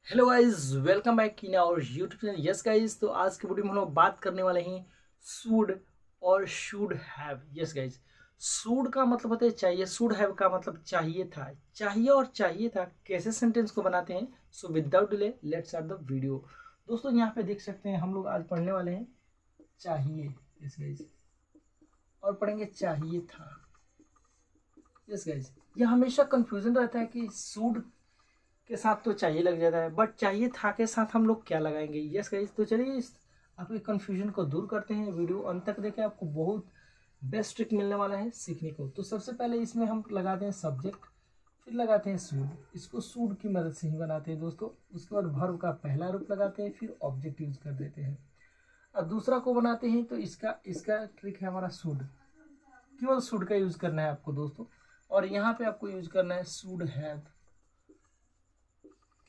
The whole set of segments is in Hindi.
Hello guys, welcome back in our YouTube channel. Yes guys, तो आज के वीडियो में हम लोग बात करने वाले हैं शुड और should have. Yes guys, should का मतलब होता है चाहिए, शुड हैव का मतलब चाहिए था। चाहिए और चाहिए था कैसे सेंटेंस को बनाते हैं। So without delay let's start the video. दोस्तों यहाँ पे देख सकते हैं हम लोग आज पढ़ने वाले हैं चाहिए। यस गाइस, और पढ़ेंगे चाहिए था। यस गाइस, ये हमेशा कंफ्यूजन रहता है कि शुड के साथ तो चाहिए लग जाता है, बट चाहिए था के साथ हम लोग क्या लगाएंगे। यस गाइस, तो चलिए इस आपके कंफ्यूजन को दूर करते हैं। वीडियो अंत तक देखें, आपको बहुत बेस्ट ट्रिक मिलने वाला है सीखने को। तो सबसे पहले इसमें हम लगाते हैं सब्जेक्ट, फिर लगाते हैं सूड। इसको सूड की मदद से ही बनाते हैं दोस्तों। उसके बाद वर्ब का पहला रूप लगाते हैं, फिर ऑब्जेक्ट यूज कर देते हैं। और दूसरा को बनाते हैं तो इसका इसका ट्रिक है हमारा सूड। केवल सूड का यूज करना है आपको दोस्तों। और यहाँ पे आपको यूज करना है सूड हैव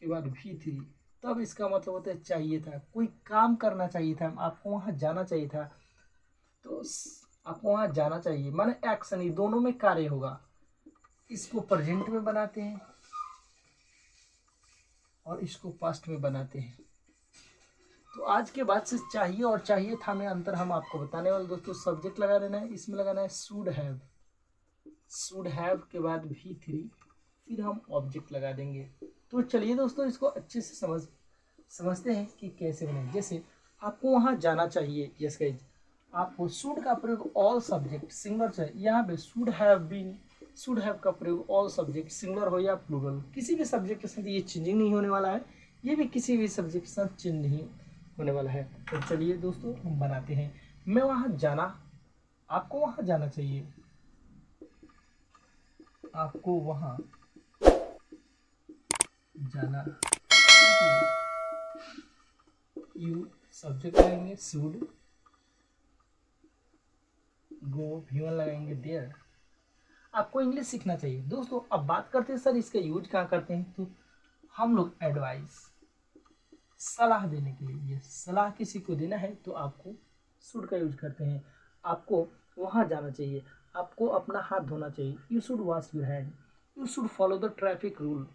के बाद V3। तब इसका मतलब होता है चाहिए था, कोई काम करना चाहिए था, आपको वहां जाना चाहिए था। तो आपको वहां जाना चाहिए माने एक्शन, ये दोनों में कार्य होगा। इसको प्रेजेंट में बनाते हैं और इसको पास्ट में बनाते हैं। तो आज के बाद से चाहिए और चाहिए था में अंतर हम आपको बताने वाले दोस्तों। सब्जेक्ट लगा देना है, इसमें लगाना है शुड हैव। शुड हैव के बाद V3, फिर हम ऑब्जेक्ट लगा देंगे। तो चलिए दोस्तों इसको अच्छे से समझते हैं कि कैसे बने। जैसे आपको वहां जाना चाहिए। यस गाइज, आपको शुड का प्रयोग ऑल सब्जेक्ट सिंगुलर से, यहाँ पे should have been, should have का प्रयोग ऑल सब्जेक्ट सिंगुलर हो या प्लूरल, किसी भी सब्जेक्ट के साथ ये चेंजिंग नहीं होने वाला है। ये भी किसी भी सब्जेक्ट के साथ चेंज नहीं होने वाला है। तो चलिए दोस्तों हम बनाते हैं। मैं वहां जाना, आपको वहां जाना चाहिए, आपको वहां जाना, यू सब्जेक्ट लगाएंगे शुड, गो V1 लगाएंगे देयर। आपको इंग्लिश सीखना चाहिए दोस्तों। अब बात करते हैं सर इसका यूज कहाँ करते हैं। तो हम लोग एडवाइस, सलाह देने के लिए, ये सलाह किसी को देना है तो आपको शुड का यूज करते हैं। आपको वहां जाना चाहिए, आपको अपना हाथ धोना चाहिए, you should wash your hand, you should follow the traffic rule,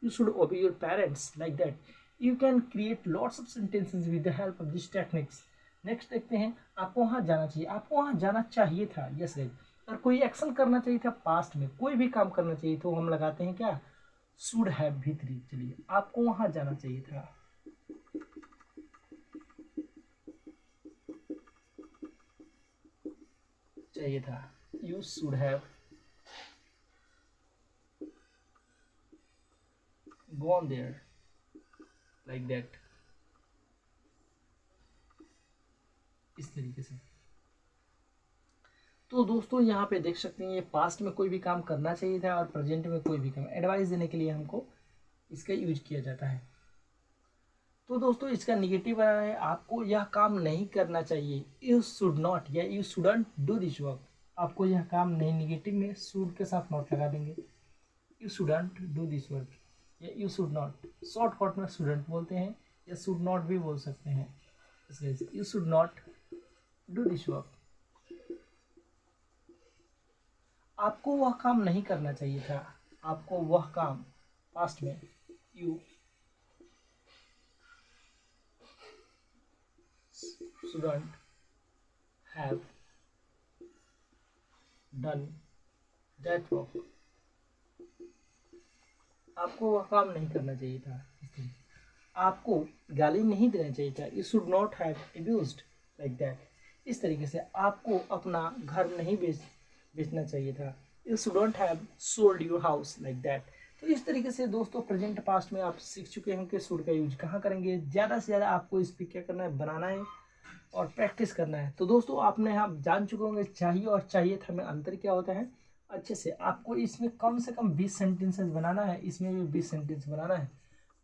you should obey your parents, like that. You can create lots of sentences with the help of these techniques. Next देखते हैं, आपको वहां जाना चाहिए, आपको वहां जाना चाहिए था। यस गाइस, और कोई एक्शन करना चाहिए था पास्ट में, कोई भी काम करना चाहिए तो हम लगाते हैं क्या, शुड हैव V3। चलिए आपको वहां जाना चाहिए था, चाहिए था, you should have gone there, like that. इस तरीके से। तो दोस्तों यहाँ पे देख सकते हैं ये पास्ट में कोई भी काम करना चाहिए था और प्रेजेंट में कोई भी काम, एडवाइस देने के लिए हमको इसका यूज किया जाता है। तो दोस्तों इसका निगेटिव बनाना है, आपको यह काम नहीं करना चाहिए, यू शुड नॉट या you shouldn't do this work. आपको यह काम नहीं, निगेटिव में शुड के साथ नॉट लगा देंगे, you shouldn't do this work या यू शुड नॉट। शॉर्टकट में स्टूडेंट बोलते हैं या शुड नॉट भी बोल सकते हैं। You should not do this work, आपको वह काम नहीं करना चाहिए था, आपको वह काम पास्ट में, you shouldn't have done that work, आपको वह काम नहीं करना चाहिए था। आपको गाली नहीं देना चाहिए था, you should not have abused, like that. इस तरीके से आपको अपना घर नहीं बेचना चाहिए था, you shouldn't have sold your house, like that. तो इस तरीके से दोस्तों प्रेजेंट पास्ट में आप सीख चुके हैं कि शुड का यूज कहाँ करेंगे। ज़्यादा से ज़्यादा आपको इस पर क्या करना है, बनाना है और प्रैक्टिस करना है। तो दोस्तों आपने आप जान चुके होंगे चाहिए और चाहिए था में अंतर क्या होता है अच्छे से। आपको इसमें कम से कम 20 सेंटेंसेस बनाना है, इसमें भी 20 सेंटेंस बनाना है।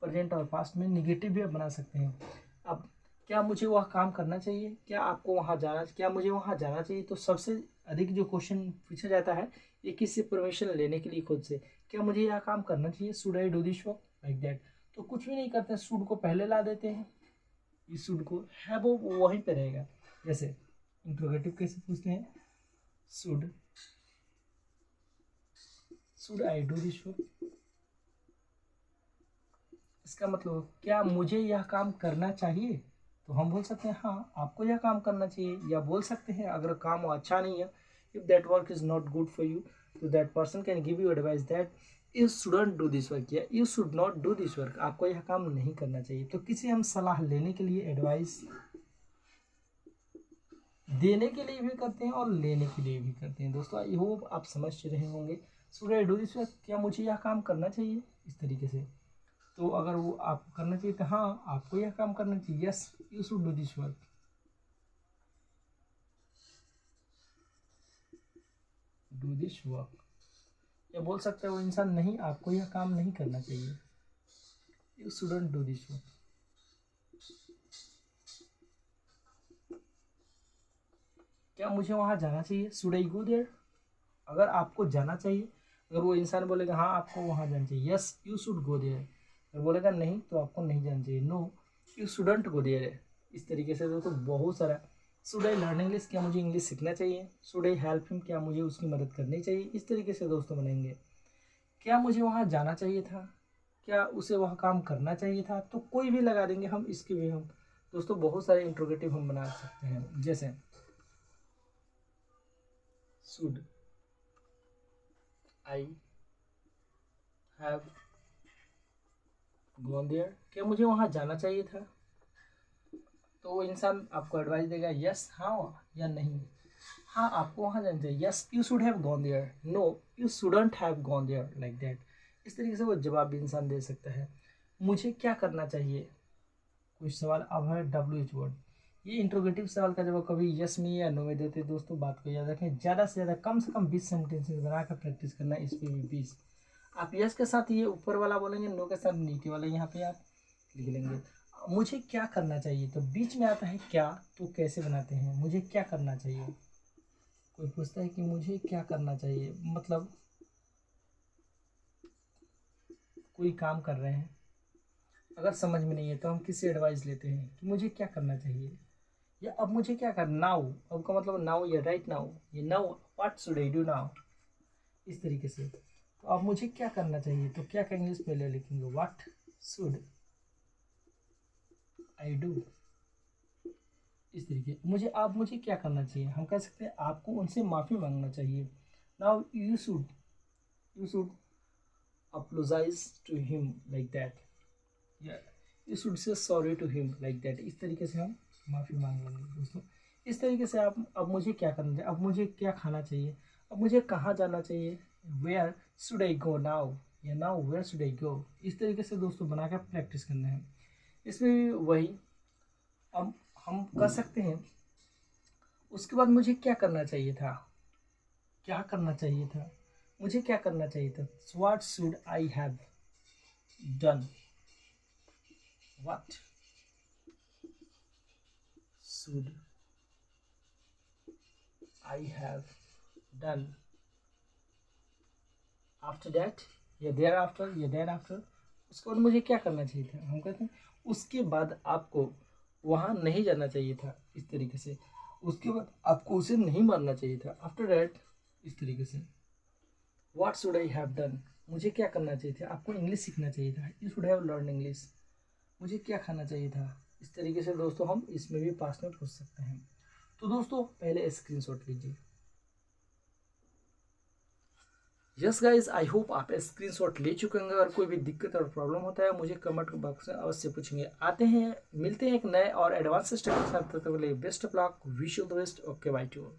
प्रेजेंट और पास्ट में निगेटिव भी आप बना सकते हैं। अब क्या मुझे वह काम करना चाहिए, क्या आपको वहाँ जाना, क्या मुझे वहाँ जाना चाहिए। तो सबसे अधिक जो क्वेश्चन पूछा जाता है ये किसी परमिशन लेने के लिए खुद से, क्या मुझे यह काम करना चाहिए, should I do this work, like that. तो कुछ भी नहीं करते, शुड को पहले ला देते हैं, इस शुड को है वो वहीं पे रहेगा। जैसे इंट्रोगेटिव कैसे पूछते हैं, should should I do this work, इसका मतलब क्या मुझे यह काम करना चाहिए, तो हम बोल सकते हैं हाँ आपको यह काम करना चाहिए, या बोल सकते हैं अगर काम अच्छा नहीं है, if that work is not good for you, तो that person can give you advice that you shouldn't do this work, या you should not do this work, आपको यह काम नहीं करना चाहिए। तो किसी हम सलाह लेने के लिए, एडवाइस देने के लिए भी करते हैं और लेने के लिए भी करते हैं। दोस्तों आई होप आप समझ रहे होंगे। Should I do this work, क्या मुझे यह काम करना चाहिए, इस तरीके से। तो अगर वो आपको करना चाहिए तो हाँ आपको यह काम करना चाहिए, yes you should do this work. Do this work, या बोल सकते हो वो इंसान नहीं आपको यह काम नहीं करना चाहिए, you shouldn't do this work. क्या मुझे वहाँ जाना चाहिए, शुड आई गो देयर, अगर आपको जाना चाहिए, अगर वो इंसान बोलेगा हाँ आपको वहाँ जाना चाहिए, yes you should go there, अगर बोलेगा नहीं तो आपको नहीं जाना चाहिए, no you shouldn't go there. इस तरीके से दोस्तों बहुत सारा। शुड आई लर्न इंग्लिश, क्या मुझे इंग्लिश सीखना चाहिए, शुड आई हेल्प हिम, क्या मुझे उसकी मदद करनी चाहिए, इस तरीके से दोस्तों बनेंगे। क्या मुझे वहाँ जाना चाहिए था, क्या उसे वह काम करना चाहिए था, तो कोई भी लगा देंगे हम, इसके भी हम दोस्तों बहुत सारे इंट्रोगेटिव हम बना सकते हैं। जैसे should I have gone there, क्या मुझे वहाँ जाना चाहिए था, तो वो इंसान आपको एडवाइस देगा यस हाँ या नहीं। हाँ आपको वहाँ जाना चाहिए, yes you should have gone there, no you shouldn't have gone there, like that. इस तरीके से वो जवाब भी इंसान दे सकता है। मुझे क्या करना चाहिए, कुछ सवाल अब है WH वर्ड। ये इंट्रोगेटिव सवाल का जवाब कभी यस में या नो में देते हैं। दोस्तों बात को याद रखें, ज़्यादा से ज़्यादा कम से कम 20 सेंटेंसेस बनाकर प्रैक्टिस करना, इस पर भी 20। आप यस के साथ ये ऊपर वाला बोलेंगे, नो के साथ नीचे वाला यहाँ पे आप लिख लेंगे। मुझे क्या करना चाहिए, तो बीच में आता है क्या, तो कैसे बनाते हैं, मुझे क्या करना चाहिए। कोई पूछता है कि मुझे क्या करना चाहिए, मतलब कोई काम कर रहे हैं, अगर समझ में नहीं है तो हम किससे एडवाइस लेते हैं कि मुझे क्या करना चाहिए, या अब मुझे क्या करना, नाउ, अब का मतलब नाउ या राइट नाउ, ये now what should I do now, इस तरीके से। तो अब मुझे क्या करना चाहिए, तो क्या का इंग्लिश पहले लिखेंगे, व्हाट शुड आई डू, इस तरीके। मुझे क्या करना चाहिए, हम कह सकते हैं आपको उनसे माफ़ी मांगना चाहिए, now you should apologize to him like that, या you should say sorry to him like that। इस तरीके से हम माफ़ी मांग लेंगे दोस्तों। इस तरीके से आप, अब मुझे क्या करना चाहिए, अब मुझे क्या खाना चाहिए, अब मुझे कहाँ जाना चाहिए, where should I go now, या now where should I go, इस तरीके से दोस्तों बनाकर प्रैक्टिस करना है। इसमें भी वही अब हम कर सकते हैं। उसके बाद मुझे क्या करना चाहिए था, क्या करना चाहिए था, मुझे क्या करना चाहिए था, what should I have done, what should I have done after that, या देयर आफ्टर, या देयर आफ्टर। उसके बाद मुझे क्या करना चाहिए था, हम कहते हैं उसके बाद आपको वहाँ नहीं जाना चाहिए था, इस तरीके से। उसके बाद आपको उसे नहीं मारना चाहिए था, आफ्टर दैट, इस तरीके से। What should I have done, मुझे क्या करना चाहिए था, आपको इंग्लिश सीखना चाहिए था, you should have learn English. मुझे क्या खाना चाहिए था, इस तरीके से दोस्तों हम इसमें भी पास में पूछ सकते हैं। तो दोस्तों पहले स्क्रीनशॉट लीजिए। यस गाइज आई होप आप स्क्रीनशॉट ले चुके होंगे। अगर कोई भी दिक्कत और प्रॉब्लम होता है मुझे कमेंट बॉक्स में अवश्य पूछेंगे। आते हैं, मिलते हैं एक नए और एडवांस सिस्टम के साथ, तब तक के लिए best of luck, wish you the best, okay by two.